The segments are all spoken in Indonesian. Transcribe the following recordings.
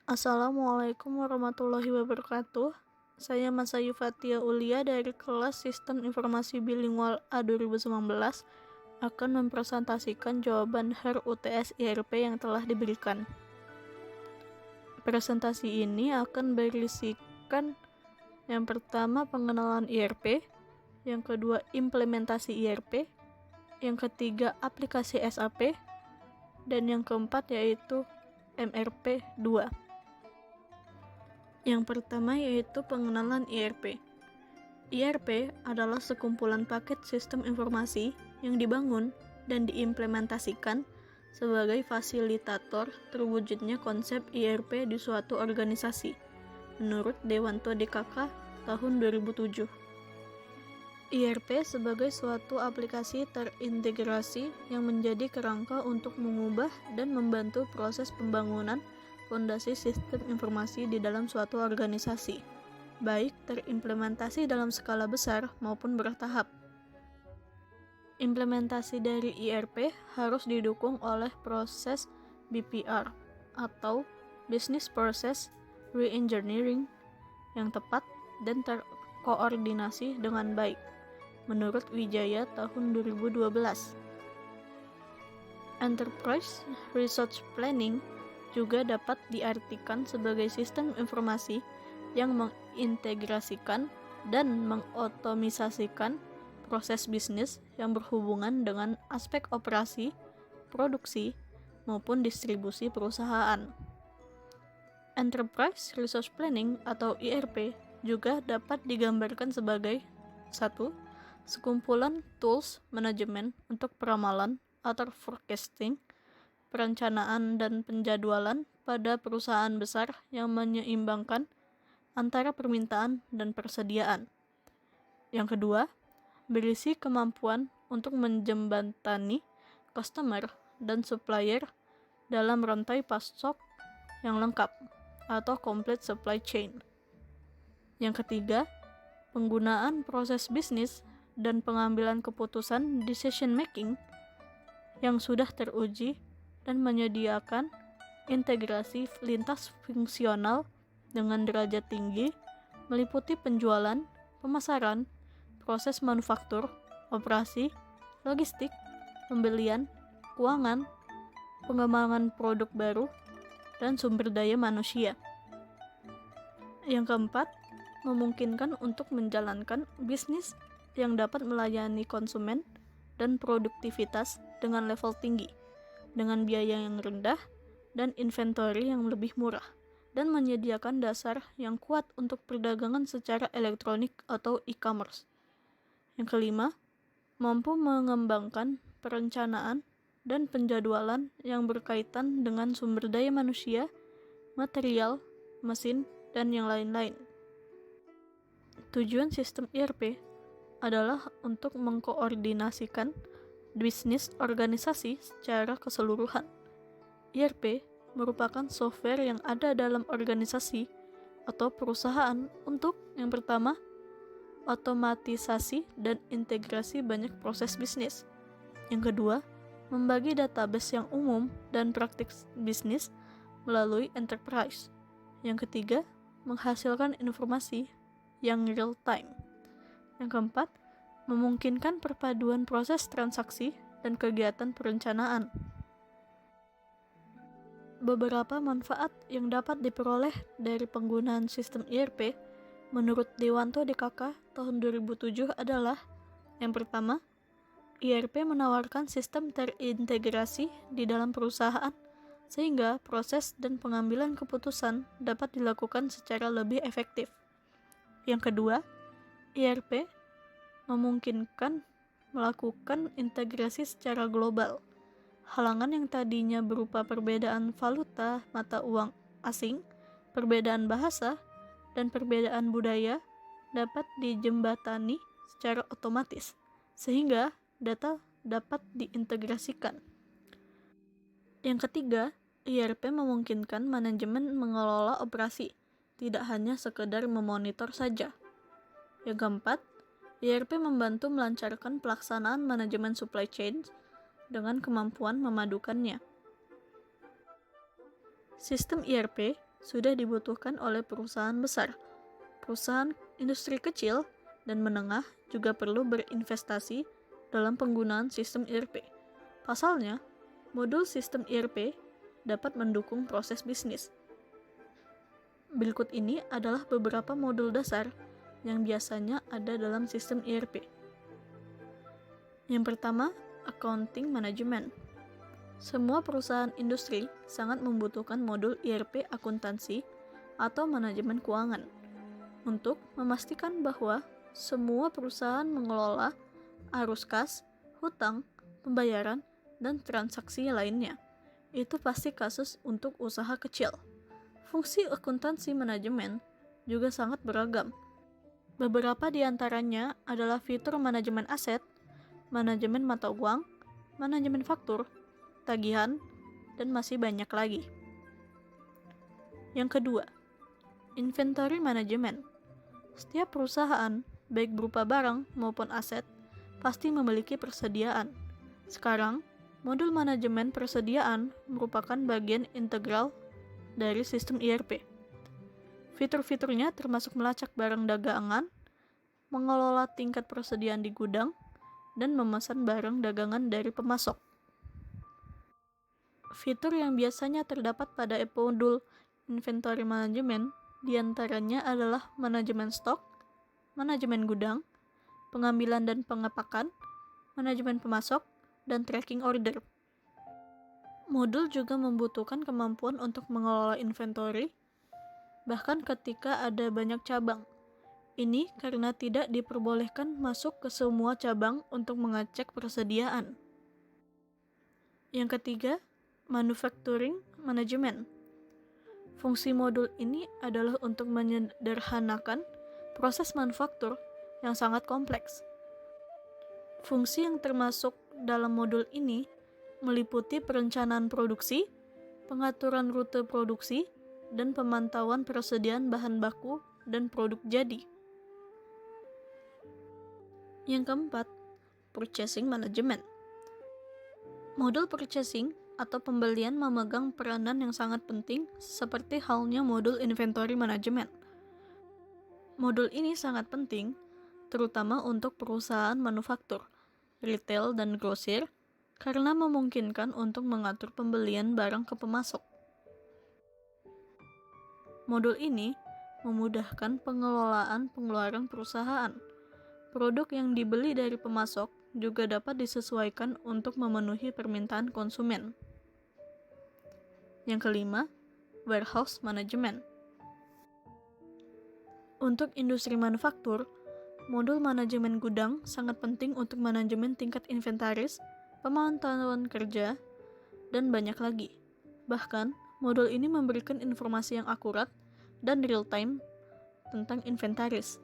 Assalamualaikum warahmatullahi wabarakatuh. Saya Masayu Fatia Ulia dari kelas Sistem Informasi Bilingual A 2019 akan mempresentasikan jawaban HER UTS IRP yang telah diberikan. Presentasi ini akan berisikan yang pertama pengenalan IRP, yang kedua implementasi IRP, yang ketiga aplikasi SAP, dan yang keempat yaitu MRP 2. Yang pertama yaitu pengenalan IRP. IRP adalah sekumpulan paket sistem informasi yang dibangun dan diimplementasikan sebagai fasilitator terwujudnya konsep IRP di suatu organisasi, menurut Dewanto DKK tahun 2007. IRP sebagai suatu aplikasi terintegrasi yang menjadi kerangka untuk mengubah dan membantu proses pembangunan fondasi sistem informasi di dalam suatu organisasi, baik terimplementasi dalam skala besar maupun bertahap. Implementasi dari IRP harus didukung oleh proses BPR atau Business Process Reengineering yang tepat dan terkoordinasi dengan baik, menurut Wijaya tahun 2012. Enterprise Resource Planning juga dapat diartikan sebagai sistem informasi yang mengintegrasikan dan mengotomisasikan proses bisnis yang berhubungan dengan aspek operasi, produksi, maupun distribusi perusahaan. Enterprise Resource Planning atau IRP juga dapat digambarkan sebagai 1. Sekumpulan tools manajemen untuk peramalan atau forecasting, perencanaan dan penjadwalan pada perusahaan besar yang menyeimbangkan antara permintaan dan persediaan. Yang kedua, berisi kemampuan untuk menjembatani customer dan supplier dalam rantai pasok yang lengkap atau complete supply chain. Yang ketiga, penggunaan proses bisnis dan pengambilan keputusan decision making yang sudah teruji dan menyediakan integrasi lintas fungsional dengan derajat tinggi meliputi penjualan, pemasaran, proses manufaktur, operasi, logistik, pembelian, keuangan, pengembangan produk baru, dan sumber daya manusia. Yang keempat, memungkinkan untuk menjalankan bisnis yang dapat melayani konsumen dan produktivitas dengan level tinggi, dengan biaya yang rendah dan inventory yang lebih murah, dan menyediakan dasar yang kuat untuk perdagangan secara elektronik atau e-commerce. Yang kelima, mampu mengembangkan perencanaan dan penjadwalan yang berkaitan dengan sumber daya manusia, material, mesin, dan yang lain-lain. Tujuan sistem IRP adalah untuk mengkoordinasikan bisnis organisasi secara keseluruhan. IRP merupakan software yang ada dalam organisasi atau perusahaan untuk, yang pertama, otomatisasi dan integrasi banyak proses bisnis. Yang kedua, membagi database yang umum dan praktik bisnis melalui enterprise. Yang ketiga, menghasilkan informasi yang real time. Yang keempat, memungkinkan perpaduan proses transaksi dan kegiatan perencanaan. Beberapa manfaat yang dapat diperoleh dari penggunaan sistem IRP menurut Dewanto DKK tahun 2007 adalah: yang pertama, IRP menawarkan sistem terintegrasi di dalam perusahaan sehingga proses dan pengambilan keputusan dapat dilakukan secara lebih efektif. Yang kedua, IRP memungkinkan melakukan integrasi secara global. Halangan yang tadinya berupa perbedaan valuta mata uang asing, perbedaan bahasa, dan perbedaan budaya dapat dijembatani secara otomatis, sehingga data dapat diintegrasikan. Yang ketiga, IRP memungkinkan manajemen mengelola operasi, tidak hanya sekedar memonitor saja. Yang keempat, IRP membantu melancarkan pelaksanaan manajemen supply chain dengan kemampuan memadukannya. Sistem IRP sudah dibutuhkan oleh perusahaan besar. Perusahaan industri kecil dan menengah juga perlu berinvestasi dalam penggunaan sistem ERP. Pasalnya, modul sistem ERP dapat mendukung proses bisnis. Berikut ini adalah beberapa modul dasar yang biasanya ada dalam sistem ERP. Yang pertama, accounting management. Semua perusahaan industri sangat membutuhkan modul ERP akuntansi atau manajemen keuangan untuk memastikan bahwa semua perusahaan mengelola arus kas, hutang, pembayaran, dan transaksi lainnya. Itu pasti kasus untuk usaha kecil. Fungsi akuntansi manajemen juga sangat beragam. Beberapa di antaranya adalah fitur manajemen aset, manajemen mata uang, manajemen faktur, tagihan, dan masih banyak lagi. Yang kedua, inventory management. Setiap perusahaan, baik berupa barang maupun aset, pasti memiliki persediaan. Sekarang, modul manajemen persediaan merupakan bagian integral dari sistem ERP. Fitur-fiturnya termasuk melacak barang dagangan, mengelola tingkat persediaan di gudang, dan memesan barang dagangan dari pemasok. Fitur yang biasanya terdapat pada modul inventory management diantaranya adalah manajemen stok, manajemen gudang, pengambilan dan pengepakan, manajemen pemasok, dan tracking order. Modul juga membutuhkan kemampuan untuk mengelola inventory, bahkan ketika ada banyak cabang. Ini karena tidak diperbolehkan masuk ke semua cabang untuk mengecek persediaan. Yang ketiga, manufacturing management. Fungsi modul ini adalah untuk menyederhanakan proses manufaktur yang sangat kompleks. Fungsi yang termasuk dalam modul ini meliputi perencanaan produksi, pengaturan rute produksi, dan pemantauan persediaan bahan baku dan produk jadi. Yang keempat, purchasing management. Modul purchasing atau pembelian memegang peranan yang sangat penting seperti halnya modul inventory management. Modul ini sangat penting terutama untuk perusahaan manufaktur, retail, dan grosir karena memungkinkan untuk mengatur pembelian barang ke pemasok. Modul ini memudahkan pengelolaan pengeluaran perusahaan. Produk yang dibeli dari pemasok juga dapat disesuaikan untuk memenuhi permintaan konsumen. Yang kelima, warehouse management. Untuk industri manufaktur, modul manajemen gudang sangat penting untuk manajemen tingkat inventaris, pemantauan kerja, dan banyak lagi. Bahkan, modul ini memberikan informasi yang akurat dan real-time tentang inventaris.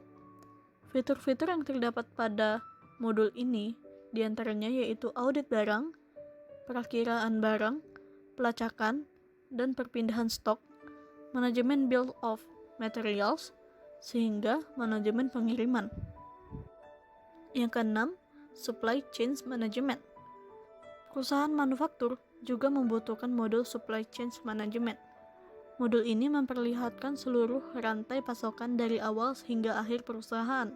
Fitur-fitur yang terdapat pada modul ini diantaranya yaitu audit barang, perakiraan barang, pelacakan, dan perpindahan stok, manajemen bill of materials, sehingga manajemen pengiriman. Yang keenam, supply chain management. Perusahaan manufaktur juga membutuhkan modul supply chain management. Modul ini memperlihatkan seluruh rantai pasokan dari awal hingga akhir perusahaan.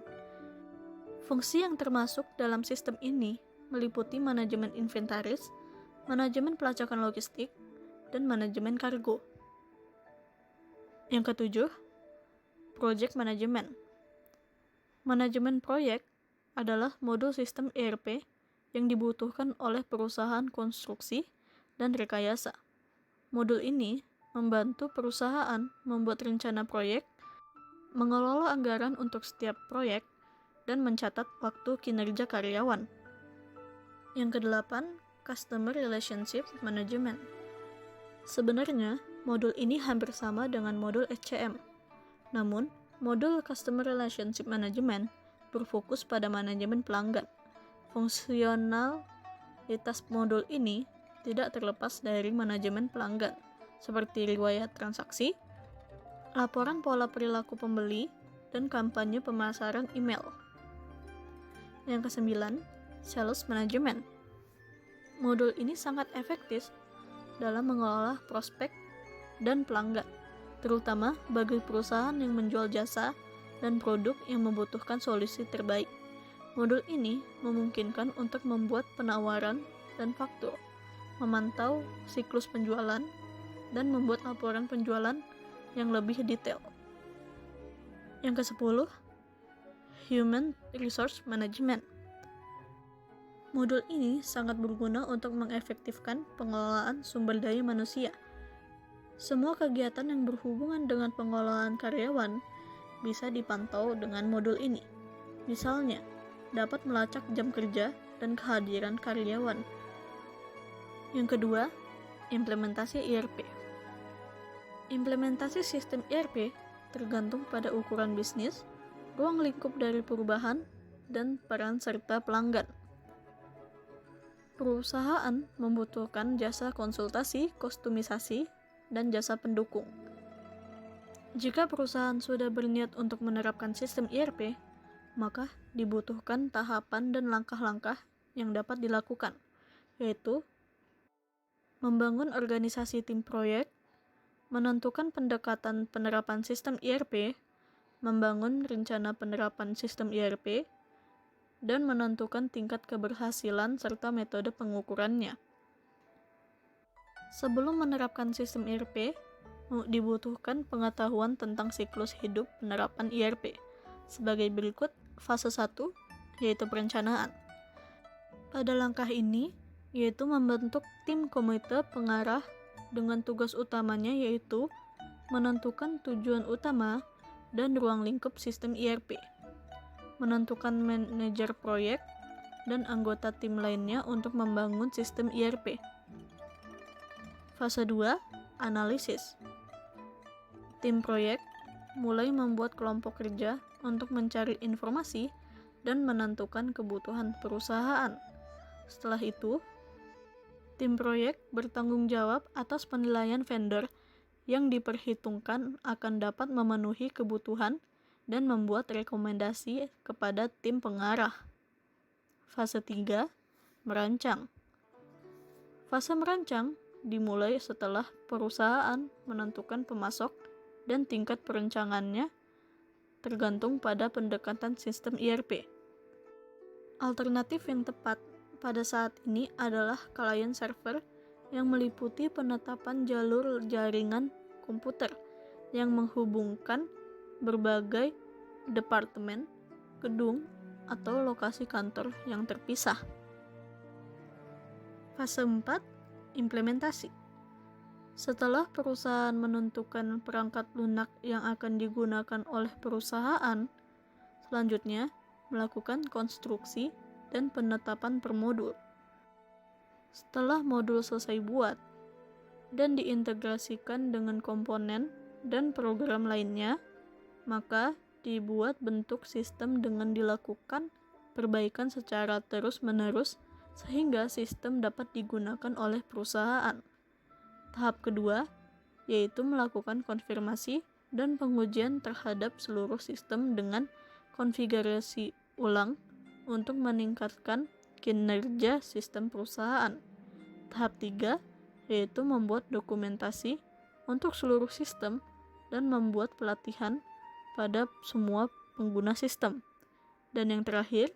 Fungsi yang termasuk dalam sistem ini meliputi manajemen inventaris, manajemen pelacakan logistik, dan manajemen kargo. Yang ketujuh, project management. Manajemen proyek adalah modul sistem ERP yang dibutuhkan oleh perusahaan konstruksi dan rekayasa. Modul ini membantu perusahaan membuat rencana proyek, mengelola anggaran untuk setiap proyek, dan mencatat waktu kinerja karyawan. Yang kedelapan, customer relationship management. Sebenarnya, modul ini hampir sama dengan modul SCM. Namun, modul customer relationship management berfokus pada manajemen pelanggan. Fungsionalitas modul ini tidak terlepas dari manajemen pelanggan, seperti riwayat transaksi, laporan pola perilaku pembeli, dan kampanye pemasaran email. Yang kesembilan, sales management. Modul ini sangat efektif dalam mengelola prospek dan pelanggan. terutama bagi perusahaan yang menjual jasa dan produk yang membutuhkan solusi terbaik. Modul ini memungkinkan untuk membuat penawaran dan faktur, memantau siklus penjualan, dan membuat laporan penjualan yang lebih detail. Yang ke-10, Human Resource Management. Modul ini sangat berguna untuk mengefektifkan pengelolaan sumber daya manusia. Semua kegiatan yang berhubungan dengan pengelolaan karyawan bisa dipantau dengan modul ini. Misalnya, dapat melacak jam kerja dan kehadiran karyawan. Yang kedua, implementasi ERP. Implementasi sistem ERP tergantung pada ukuran bisnis, ruang lingkup dari perubahan, dan peran serta pelanggan. Perusahaan membutuhkan jasa konsultasi, kostumisasi, dan jasa pendukung. Jika perusahaan sudah berniat untuk menerapkan sistem ERP, maka dibutuhkan tahapan dan langkah-langkah yang dapat dilakukan, yaitu membangun organisasi tim proyek, menentukan pendekatan penerapan sistem ERP, membangun rencana penerapan sistem ERP, dan menentukan tingkat keberhasilan serta metode pengukurannya. Sebelum menerapkan sistem ERP, dibutuhkan pengetahuan tentang siklus hidup penerapan ERP. Sebagai berikut, fase 1, yaitu perencanaan. Pada langkah ini, yaitu membentuk tim komite pengarah dengan tugas utamanya yaitu menentukan tujuan utama dan ruang lingkup sistem ERP, menentukan manajer proyek dan anggota tim lainnya untuk membangun sistem ERP. Fase 2, analisis. Tim proyek mulai membuat kelompok kerja untuk mencari informasi dan menentukan kebutuhan perusahaan. Setelah itu, tim proyek bertanggung jawab atas penilaian vendor yang diperhitungkan akan dapat memenuhi kebutuhan dan membuat rekomendasi kepada tim pengarah. Fase 3, merancang. Fase merancang dimulai setelah perusahaan menentukan pemasok dan tingkat perencangannya tergantung pada pendekatan sistem ERP. Alternatif yang tepat pada saat ini adalah client server yang meliputi penetapan jalur jaringan komputer yang menghubungkan berbagai departemen, gedung, atau lokasi kantor yang terpisah. Fase 4, implementasi. Setelah perusahaan menentukan perangkat lunak yang akan digunakan oleh perusahaan, selanjutnya melakukan konstruksi dan penetapan per modul. Setelah modul selesai buat dan diintegrasikan dengan komponen dan program lainnya, maka dibuat bentuk sistem dengan dilakukan perbaikan secara terus-menerus sehingga sistem dapat digunakan oleh perusahaan. Tahap kedua, yaitu melakukan konfirmasi dan pengujian terhadap seluruh sistem dengan konfigurasi ulang untuk meningkatkan kinerja sistem perusahaan. Tahap 3, yaitu membuat dokumentasi untuk seluruh sistem dan membuat pelatihan pada semua pengguna sistem. Dan yang terakhir,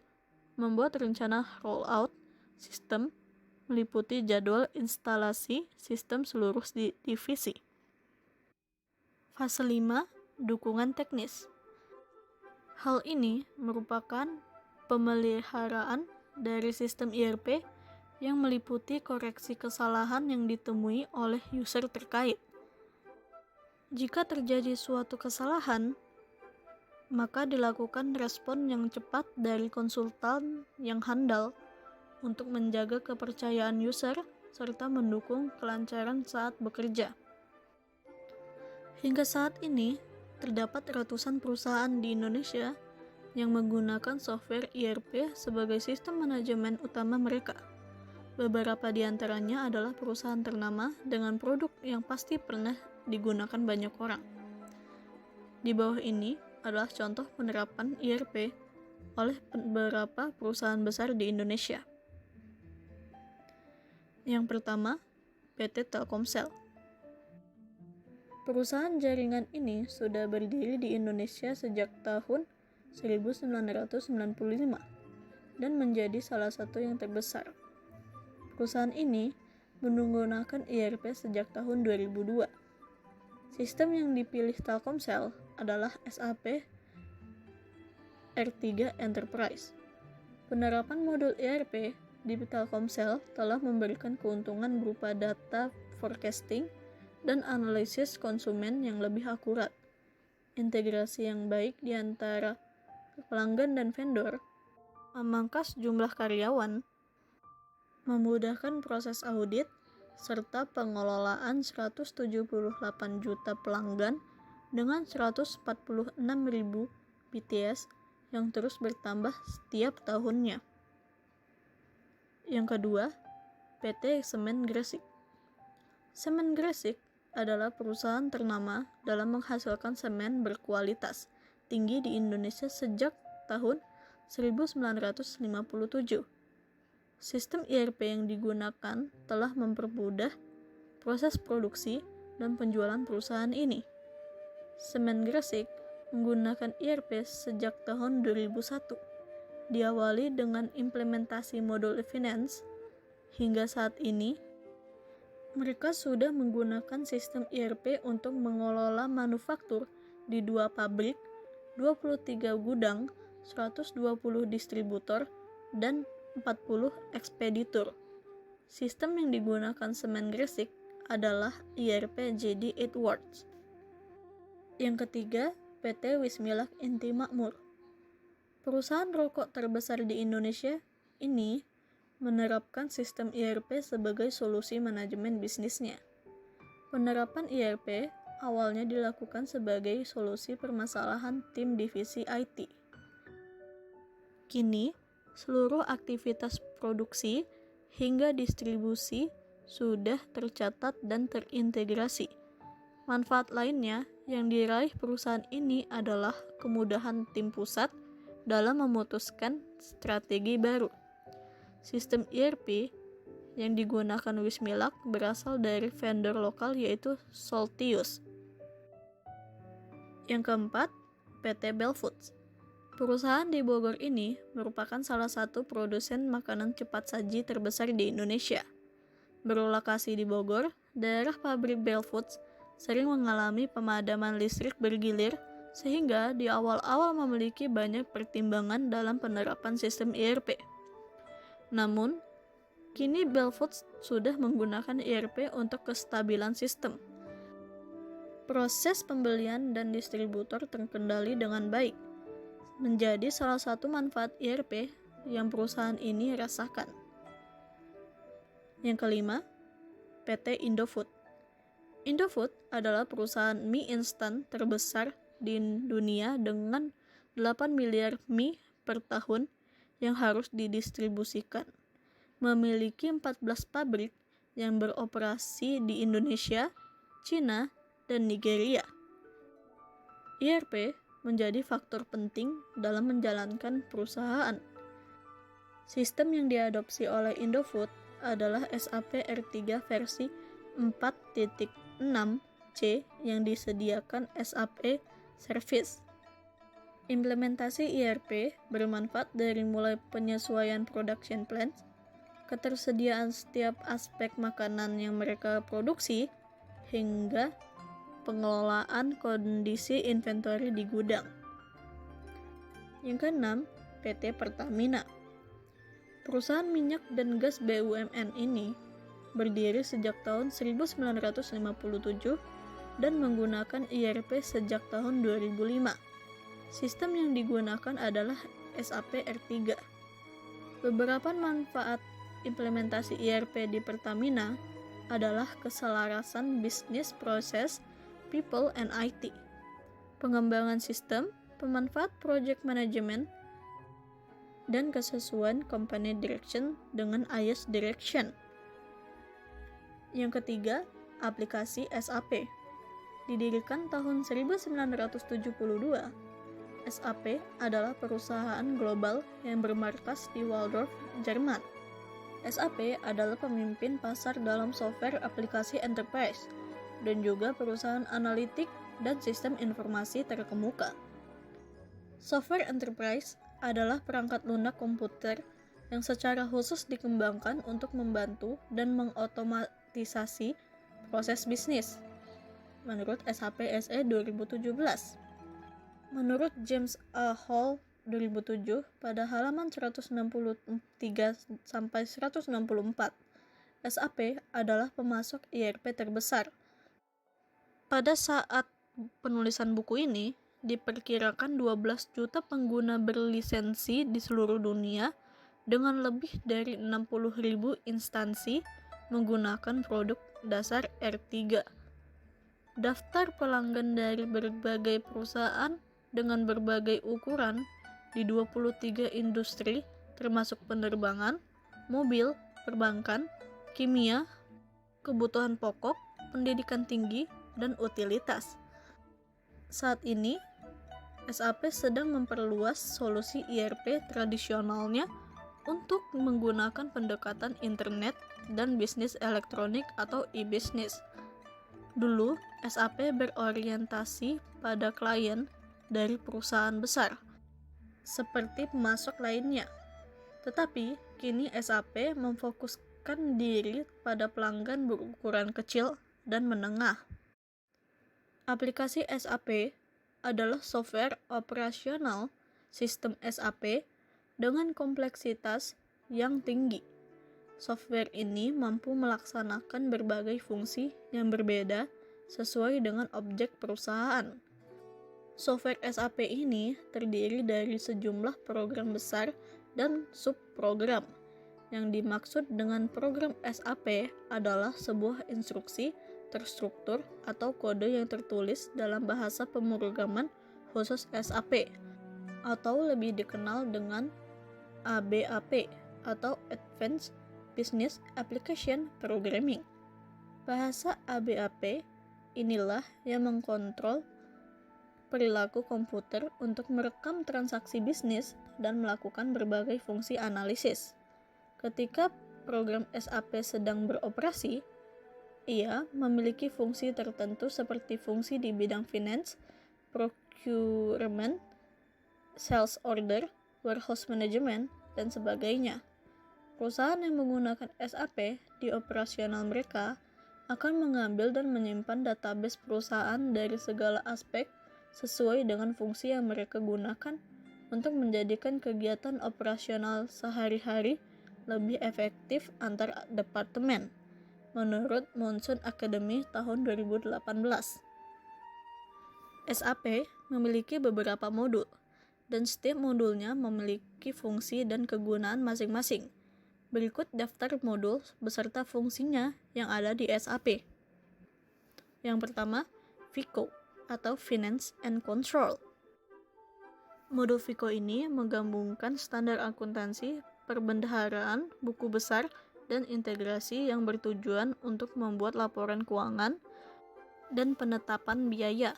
membuat rencana rollout sistem meliputi jadwal instalasi sistem seluruh divisi. Fase 5, dukungan teknis. Hal ini merupakan pemeliharaan dari sistem ERP yang meliputi koreksi kesalahan yang ditemui oleh user terkait. Jika terjadi suatu kesalahan, maka dilakukan respon yang cepat dari konsultan yang handal untuk menjaga kepercayaan user serta mendukung kelancaran saat bekerja. Hingga saat ini, terdapat ratusan perusahaan di Indonesia yang menggunakan software ERP sebagai sistem manajemen utama mereka. Beberapa di antaranya adalah perusahaan ternama dengan produk yang pasti pernah digunakan banyak orang. Di bawah ini adalah contoh penerapan ERP oleh beberapa perusahaan besar di Indonesia. Yang pertama, PT Telkomsel. Perusahaan jaringan ini sudah berdiri di Indonesia sejak tahun 1995 dan menjadi salah satu yang terbesar. Perusahaan ini menggunakan ERP sejak tahun 2002. Sistem yang dipilih Telkomsel adalah SAP R3 Enterprise. Penerapan modul ERP di Telkomsel telah memberikan keuntungan berupa data forecasting dan analisis konsumen yang lebih akurat, integrasi yang baik di antara pelanggan dan vendor, memangkas jumlah karyawan, memudahkan proses audit, serta pengelolaan 178 juta pelanggan dengan 146.000 BTS yang terus bertambah setiap tahunnya. Yang kedua, PT Semen Gresik. Semen Gresik adalah perusahaan ternama dalam menghasilkan semen berkualitas tinggi di Indonesia sejak tahun 1957. Sistem ERP yang digunakan telah mempermudah proses produksi dan penjualan perusahaan ini. Semen Gresik menggunakan ERP sejak tahun 2001. Diawali dengan implementasi modul finance, hingga saat ini mereka sudah menggunakan sistem ERP untuk mengelola manufaktur di 2 pabrik, 23 gudang, 120 distributor, dan 40 ekspeditur. Sistem yang digunakan Semen Gresik adalah ERP JD Edwards. Yang ketiga, PT Wismilak Inti Makmur. Perusahaan rokok terbesar di Indonesia ini menerapkan sistem ERP sebagai solusi manajemen bisnisnya. Penerapan ERP awalnya dilakukan sebagai solusi permasalahan tim divisi IT. Kini, seluruh aktivitas produksi hingga distribusi sudah tercatat dan terintegrasi. Manfaat lainnya yang diraih perusahaan ini adalah kemudahan tim pusat dalam memutuskan strategi baru. Sistem ERP yang digunakan Wismilak berasal dari vendor lokal yaitu Soltius. Yang keempat, PT Bell Foods. Perusahaan di Bogor ini merupakan salah satu produsen makanan cepat saji terbesar di Indonesia. Berlokasi di Bogor, daerah pabrik Bell Foods sering mengalami pemadaman listrik bergilir sehingga di awal-awal memiliki banyak pertimbangan dalam penerapan sistem ERP. Namun, kini Bell Foods sudah menggunakan ERP untuk kestabilan sistem. Proses pembelian dan distributor terkendali dengan baik, menjadi salah satu manfaat ERP yang perusahaan ini rasakan. Yang kelima, PT Indofood. Indofood adalah perusahaan mie instan terbesar di dunia dengan 8 miliar mie per tahun yang harus didistribusikan. Memiliki 14 pabrik yang beroperasi di Indonesia, Cina, dan Nigeria. ERP menjadi faktor penting dalam menjalankan perusahaan. Sistem yang diadopsi oleh Indofood adalah SAP R3 versi 4.6C yang disediakan SAP Service. Implementasi ERP bermanfaat dari mulai penyesuaian production plan, ketersediaan setiap aspek makanan yang mereka produksi, hingga pengelolaan kondisi inventory di gudang. Yang keenam, PT Pertamina. Perusahaan minyak dan gas BUMN ini berdiri sejak tahun 1957 dan menggunakan ERP sejak tahun 2005. Sistem yang digunakan adalah SAP R3. Beberapa manfaat implementasi ERP di Pertamina adalah keselarasan bisnis proses, people, and IT, pengembangan sistem, pemanfaat project management, dan kesesuaian company direction dengan IS direction. Yang ketiga, aplikasi SAP. Didirikan tahun 1972, SAP adalah perusahaan global yang bermarkas di Waldorf, Jerman. SAP adalah pemimpin pasar dalam software aplikasi enterprise. dan juga perusahaan analitik dan sistem informasi terkemuka. Software enterprise adalah perangkat lunak komputer yang secara khusus dikembangkan untuk membantu dan mengotomatisasi proses bisnis, menurut SAP SE 2017. Menurut James A. Hall 2007 pada halaman 163-164, SAP adalah pemasok ERP terbesar. Pada saat penulisan buku ini, diperkirakan 12 juta pengguna berlisensi di seluruh dunia dengan lebih dari 60.000 instansi menggunakan produk dasar R3. Daftar pelanggan dari berbagai perusahaan dengan berbagai ukuran di 23 industri termasuk penerbangan, mobil, perbankan, kimia, kebutuhan pokok, pendidikan tinggi, dan utilitas. Saat ini, SAP sedang memperluas solusi ERP tradisionalnya untuk menggunakan pendekatan internet dan bisnis elektronik atau e-business. Dulu, SAP berorientasi pada klien dari perusahaan besar, seperti pemasok lainnya. Tetapi, kini SAP memfokuskan diri pada pelanggan berukuran kecil dan menengah. Aplikasi SAP adalah software operasional sistem SAP dengan kompleksitas yang tinggi. Software ini mampu melaksanakan berbagai fungsi yang berbeda sesuai dengan objek perusahaan. Software SAP ini terdiri dari sejumlah program besar dan subprogram. Yang dimaksud dengan program SAP adalah sebuah instruksi terstruktur atau kode yang tertulis dalam bahasa pemrograman khusus SAP, atau lebih dikenal dengan ABAP atau Advanced Business Application Programming. Bahasa ABAP inilah yang mengkontrol perilaku komputer untuk merekam transaksi bisnis dan melakukan berbagai fungsi analisis. Ketika program SAP sedang beroperasi, ia memiliki fungsi tertentu seperti fungsi di bidang finance, procurement, sales order, warehouse management, dan sebagainya. Perusahaan yang menggunakan SAP di operasional mereka akan mengambil dan menyimpan database perusahaan dari segala aspek sesuai dengan fungsi yang mereka gunakan untuk menjadikan kegiatan operasional sehari-hari lebih efektif antar departemen, menurut Monsoon Academy tahun 2018. SAP memiliki beberapa modul, dan setiap modulnya memiliki fungsi dan kegunaan masing-masing. Berikut daftar modul beserta fungsinya yang ada di SAP. Yang pertama, FICO atau Finance and Control. Modul FICO ini menggabungkan standar akuntansi, perbendaharaan, buku besar, dan integrasi yang bertujuan untuk membuat laporan keuangan dan penetapan biaya.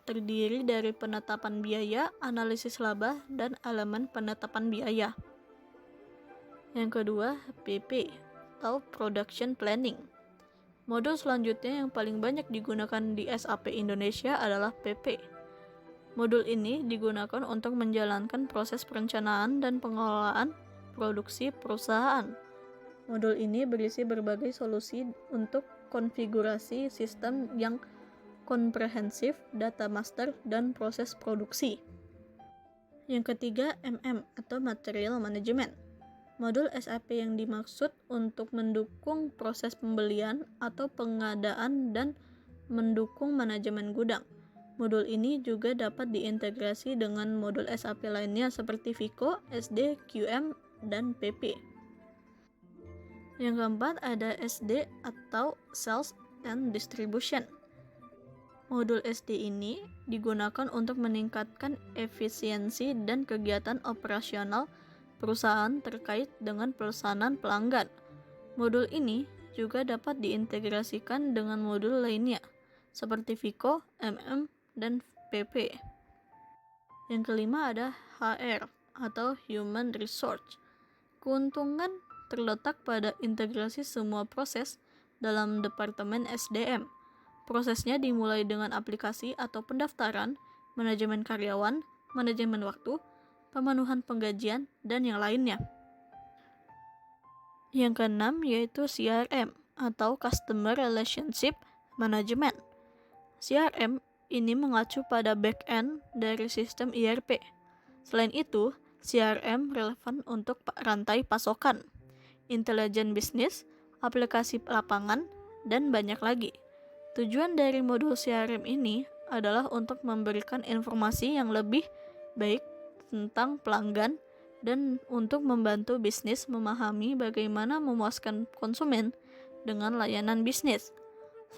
Terdiri dari penetapan biaya, analisis laba, dan elemen penetapan biaya. Yang kedua, PP atau Production Planning. Modul selanjutnya yang paling banyak digunakan di SAP Indonesia adalah PP. Modul ini digunakan untuk menjalankan proses perencanaan dan pengelolaan produksi perusahaan. Modul ini berisi berbagai solusi untuk konfigurasi sistem yang komprehensif, data master, dan proses produksi. Yang ketiga, MM atau Material Management. Modul SAP yang dimaksud untuk mendukung proses pembelian atau pengadaan dan mendukung manajemen gudang. Modul ini juga dapat diintegrasi dengan modul SAP lainnya seperti FICO, SD, QM, dan PP. Yang keempat ada SD atau Sales and Distribution. Modul SD ini digunakan untuk meningkatkan efisiensi dan kegiatan operasional perusahaan terkait dengan pesanan pelanggan. Modul ini juga dapat diintegrasikan dengan modul lainnya seperti FICO, MM, dan PP. Yang kelima ada HR atau Human Resource. Keuntungan terletak pada integrasi semua proses dalam departemen SDM. Prosesnya dimulai dengan aplikasi atau pendaftaran, manajemen karyawan, manajemen waktu, pemenuhan penggajian, dan yang lainnya. Yang keenam yaitu CRM atau Customer Relationship Management. CRM ini mengacu pada back-end dari sistem ERP. Selain itu, CRM relevan untuk rantai pasokan, intelijen bisnis, aplikasi lapangan, dan banyak lagi. Tujuan dari modul CRM ini adalah untuk memberikan informasi yang lebih baik tentang pelanggan dan untuk membantu bisnis memahami bagaimana memuaskan konsumen dengan layanan bisnis.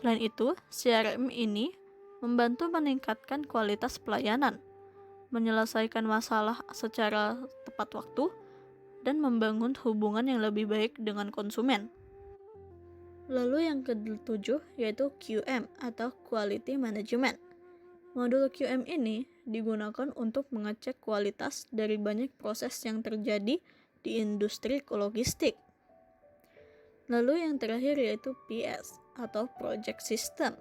Selain itu, CRM ini membantu meningkatkan kualitas pelayanan, menyelesaikan masalah secara tepat waktu, dan membangun hubungan yang lebih baik dengan konsumen. Lalu yang ketujuh yaitu QM atau Quality Management. Modul QM ini digunakan untuk mengecek kualitas dari banyak proses yang terjadi di industri logistik. Lalu yang terakhir yaitu PS atau Project System.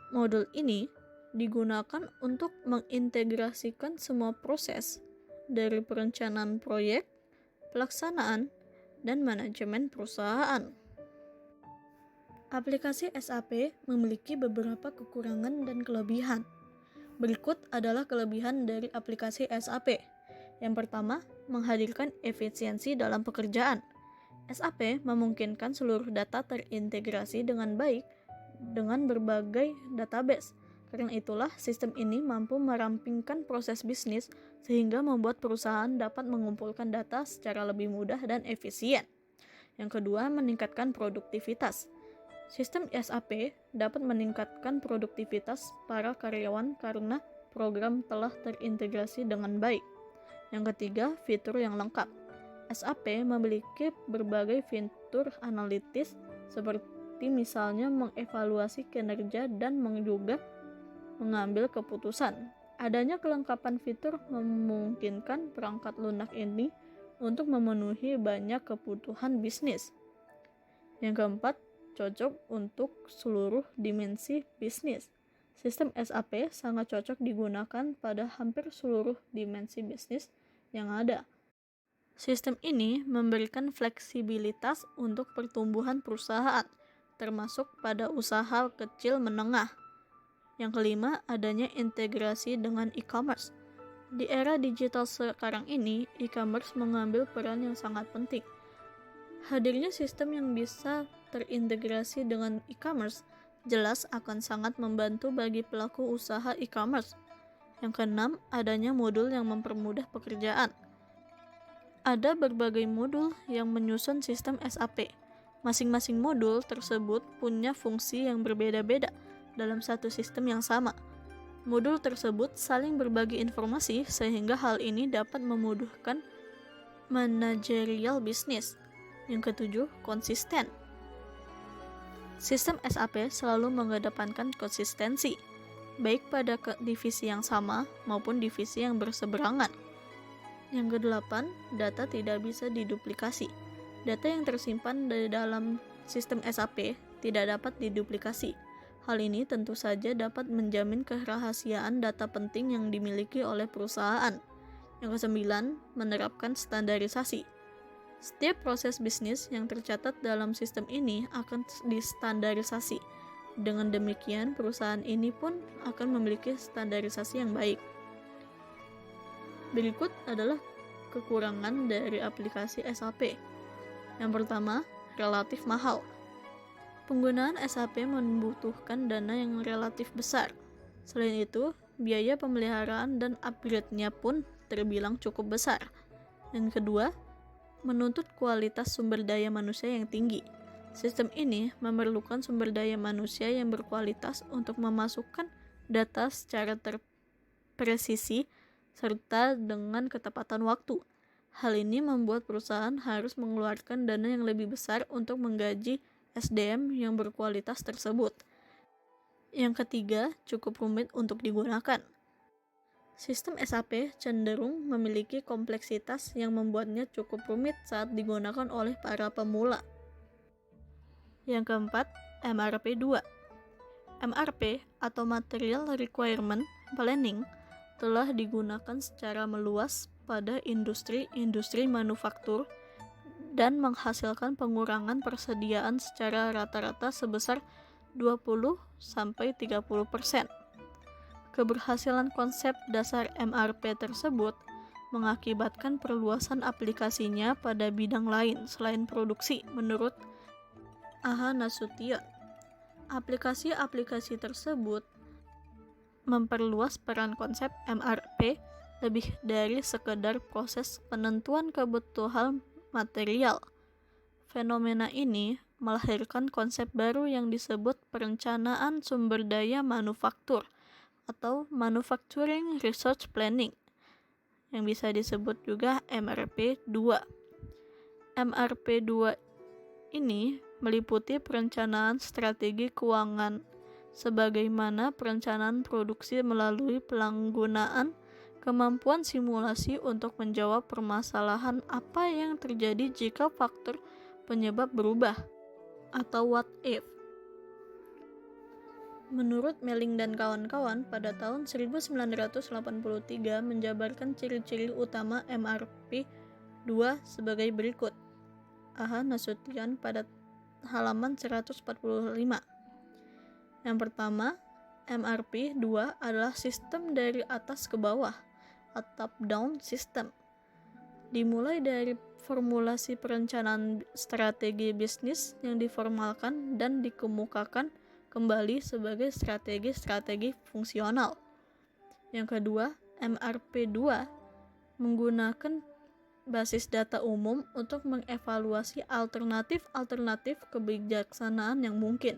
Modul ini digunakan untuk mengintegrasikan semua proses dari perencanaan proyek, pelaksanaan, dan manajemen perusahaan. Aplikasi SAP memiliki beberapa kekurangan dan kelebihan. Berikut adalah kelebihan dari aplikasi SAP. Yang pertama, menghadirkan efisiensi dalam pekerjaan. SAP memungkinkan seluruh data terintegrasi dengan baik dengan berbagai database. Karena itulah, sistem ini mampu merampingkan proses bisnis sehingga membuat perusahaan dapat mengumpulkan data secara lebih mudah dan efisien. Yang kedua, meningkatkan produktivitas. Sistem SAP dapat meningkatkan produktivitas para karyawan karena program telah terintegrasi dengan baik. Yang ketiga, fitur yang lengkap. SAP memiliki berbagai fitur analitis seperti misalnya mengevaluasi kinerja dan juga mengambil keputusan. Adanya kelengkapan fitur memungkinkan perangkat lunak ini untuk memenuhi banyak kebutuhan bisnis. Yang keempat, cocok untuk seluruh dimensi bisnis. Sistem SAP sangat cocok digunakan pada hampir seluruh dimensi bisnis yang ada. Sistem ini memberikan fleksibilitas untuk pertumbuhan perusahaan, termasuk pada usaha kecil menengah. Yang kelima, adanya integrasi dengan e-commerce. Di era digital sekarang ini, e-commerce mengambil peran yang sangat penting. Hadirnya sistem yang bisa terintegrasi dengan e-commerce jelas akan sangat membantu bagi pelaku usaha e-commerce. Yang keenam, adanya modul yang mempermudah pekerjaan. Ada berbagai modul yang menyusun sistem SAP. Masing-masing modul tersebut punya fungsi yang berbeda-beda dalam satu sistem yang sama. Modul tersebut saling berbagi informasi sehingga hal ini dapat memudahkan manajerial bisnis. Yang ketujuh, konsisten. Sistem SAP selalu mengedepankan konsistensi, baik pada divisi yang sama maupun divisi yang berseberangan. Yang kedelapan, data tidak bisa diduplikasi. Data yang tersimpan di dalam sistem SAP tidak dapat diduplikasi. Hal ini tentu saja dapat menjamin kerahasiaan data penting yang dimiliki oleh perusahaan. Yang kesembilan, menerapkan standarisasi. Setiap proses bisnis yang tercatat dalam sistem ini akan distandarisasi. Dengan demikian, perusahaan ini pun akan memiliki standarisasi yang baik. Berikut adalah kekurangan dari aplikasi SAP. Yang pertama, relatif mahal. Penggunaan SAP membutuhkan dana yang relatif besar. Selain itu, biaya pemeliharaan dan upgrade-nya pun terbilang cukup besar. Yang kedua, menuntut kualitas sumber daya manusia yang tinggi. Sistem ini memerlukan sumber daya manusia yang berkualitas untuk memasukkan data secara terpresisi serta dengan ketepatan waktu. Hal ini membuat perusahaan harus mengeluarkan dana yang lebih besar untuk menggaji SDM yang berkualitas tersebut. Yang ketiga, cukup rumit untuk digunakan. Sistem SAP cenderung memiliki kompleksitas yang membuatnya cukup rumit saat digunakan oleh para pemula. Yang keempat, MRP2. MRP atau Material Requirement Planning telah digunakan secara meluas pada industri-industri manufaktur dan menghasilkan pengurangan persediaan secara rata-rata sebesar 20-30%. Keberhasilan konsep dasar MRP tersebut mengakibatkan perluasan aplikasinya pada bidang lain selain produksi, menurut Aha Nasution. Aplikasi-aplikasi tersebut memperluas peran konsep MRP lebih dari sekedar proses penentuan kebutuhan material. Fenomena ini melahirkan konsep baru yang disebut perencanaan sumber daya manufaktur atau Manufacturing Resource Planning, yang bisa disebut juga MRP 2. MRP 2 ini meliputi perencanaan strategi keuangan, sebagaimana perencanaan produksi melalui penggunaan kemampuan simulasi untuk menjawab permasalahan apa yang terjadi jika faktor penyebab berubah, atau what if. Menurut Melling dan kawan-kawan, pada tahun 1983 menjabarkan ciri-ciri utama MRP 2 sebagai berikut. Aha Nasution pada halaman 145. Yang pertama, MRP 2 adalah sistem dari atas ke bawah, a top-down system. Dimulai dari formulasi perencanaan strategi bisnis yang diformalkan dan dikemukakan kembali sebagai strategi-strategi fungsional. Yang kedua, MRP 2 menggunakan basis data umum untuk mengevaluasi alternatif kebijaksanaan yang mungkin.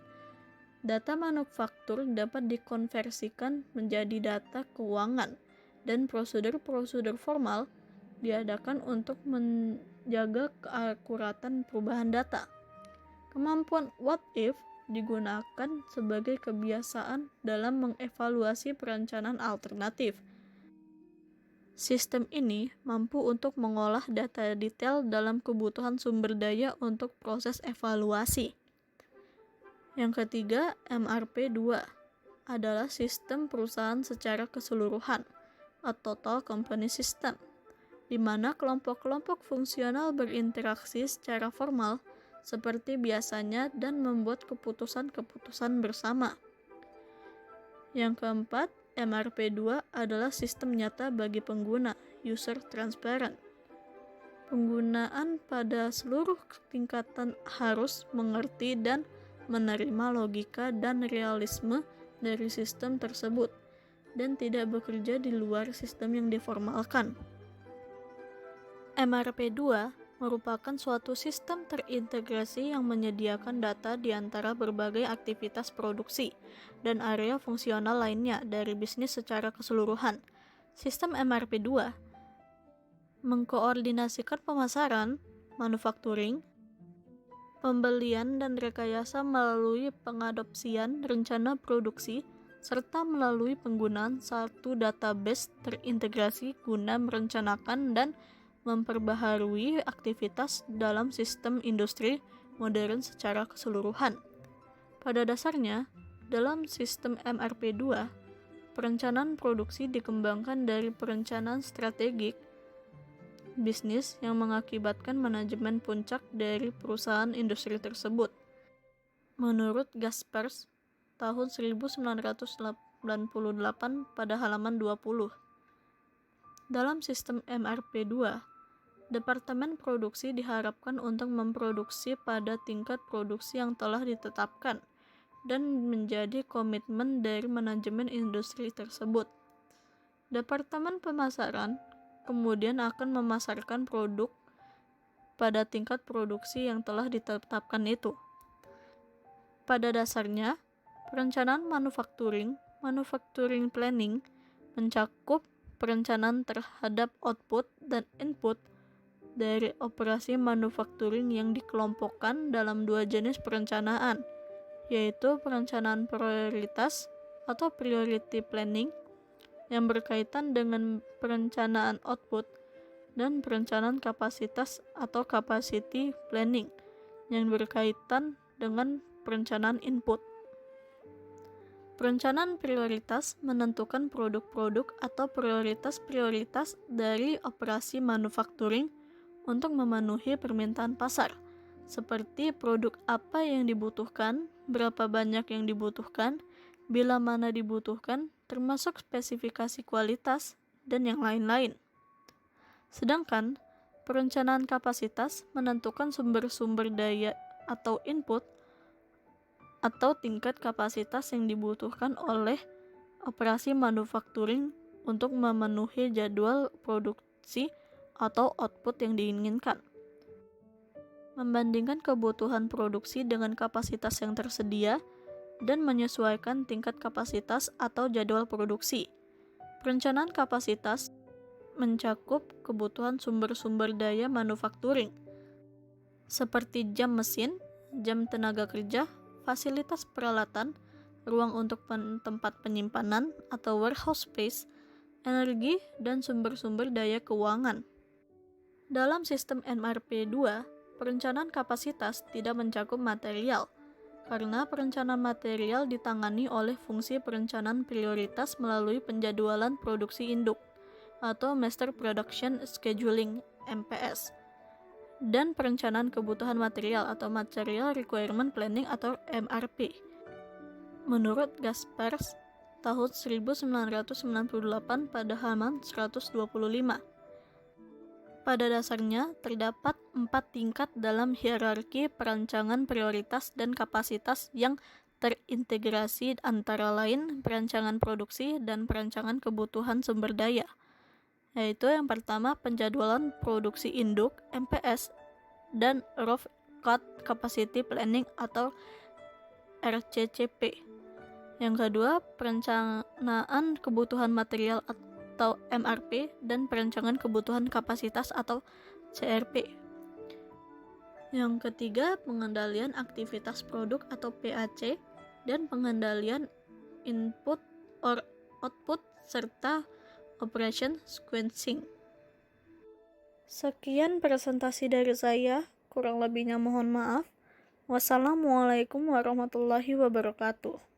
Data manufaktur dapat dikonversikan menjadi data keuangan, dan prosedur-prosedur formal diadakan untuk menjaga keakuratan perubahan data. Kemampuan what if digunakan sebagai kebiasaan dalam mengevaluasi perencanaan alternatif. Sistem ini mampu untuk mengolah data detail dalam kebutuhan sumber daya untuk proses evaluasi. Yang ketiga, MRP 2 adalah sistem perusahaan secara keseluruhan, a total company system, di mana kelompok-kelompok fungsional berinteraksi secara formal seperti biasanya dan membuat keputusan-keputusan bersama. Yang keempat, MRP 2 adalah sistem nyata bagi pengguna, user transparent. Penggunaan pada seluruh tingkatan harus mengerti dan menerima logika dan realisme dari sistem tersebut, dan tidak bekerja di luar sistem yang diformalkan. MRP 2 merupakan suatu sistem terintegrasi yang menyediakan data di antara berbagai aktivitas produksi dan area fungsional lainnya dari bisnis secara keseluruhan. Sistem MRP 2 mengkoordinasikan pemasaran, manufacturing, pembelian dan rekayasa melalui pengadopsian rencana produksi, serta melalui penggunaan satu database terintegrasi guna merencanakan dan memperbaharui aktivitas dalam sistem industri modern secara keseluruhan. Pada dasarnya, dalam sistem MRP 2, perencanaan produksi dikembangkan dari perencanaan strategik bisnis yang mengakibatkan manajemen puncak dari perusahaan industri tersebut. Menurut Gaspers, tahun 1988 pada halaman 20. Dalam sistem MRP 2, Departemen Produksi diharapkan untuk memproduksi pada tingkat produksi yang telah ditetapkan dan menjadi komitmen dari manajemen industri tersebut. Departemen Pemasaran kemudian akan memasarkan produk pada tingkat produksi yang telah ditetapkan itu. Pada dasarnya, perencanaan manufacturing planning, mencakup perencanaan terhadap output dan input dari operasi manufacturing yang dikelompokkan dalam dua jenis perencanaan, yaitu perencanaan prioritas atau priority planning yang berkaitan dengan perencanaan output, dan perencanaan kapasitas atau capacity planning yang berkaitan dengan perencanaan input. Perencanaan prioritas menentukan produk-produk atau prioritas-prioritas dari operasi manufacturing untuk memenuhi permintaan pasar, seperti produk apa yang dibutuhkan, berapa banyak yang dibutuhkan, bila mana dibutuhkan, termasuk spesifikasi kualitas, dan yang lain-lain. Sedangkan perencanaan kapasitas menentukan sumber-sumber daya atau input atau tingkat kapasitas yang dibutuhkan oleh operasi manufacturing untuk memenuhi jadwal produksi atau output yang diinginkan. Membandingkan kebutuhan produksi dengan kapasitas yang tersedia dan menyesuaikan tingkat kapasitas atau jadwal produksi. Perencanaan kapasitas mencakup kebutuhan sumber-sumber daya manufacturing seperti jam mesin, jam tenaga kerja, fasilitas peralatan, ruang untuk tempat penyimpanan atau warehouse space, energi, dan sumber-sumber daya keuangan. Dalam sistem MRP 2, perencanaan kapasitas tidak mencakup material, karena perencanaan material ditangani oleh fungsi perencanaan prioritas melalui penjadwalan produksi induk atau Master Production Scheduling (MPS), dan perencanaan kebutuhan material atau Material Requirement Planning atau MRP. Menurut Gaspers tahun 1998 pada halaman 125. Pada dasarnya, terdapat 4 tingkat dalam hierarki perancangan prioritas dan kapasitas yang terintegrasi, antara lain perancangan produksi dan perancangan kebutuhan sumber daya. Yaitu yang pertama, penjadwalan produksi induk (MPS) dan Rough Cut Capacity Planning atau RCCP. Yang kedua, perencanaan kebutuhan material atau MRP dan perencanaan kebutuhan kapasitas atau CRP. Yang ketiga, pengendalian aktivitas produk atau PAC dan pengendalian input or output serta operation sequencing. Sekian presentasi dari saya, kurang lebihnya mohon maaf. Wassalamualaikum warahmatullahi wabarakatuh.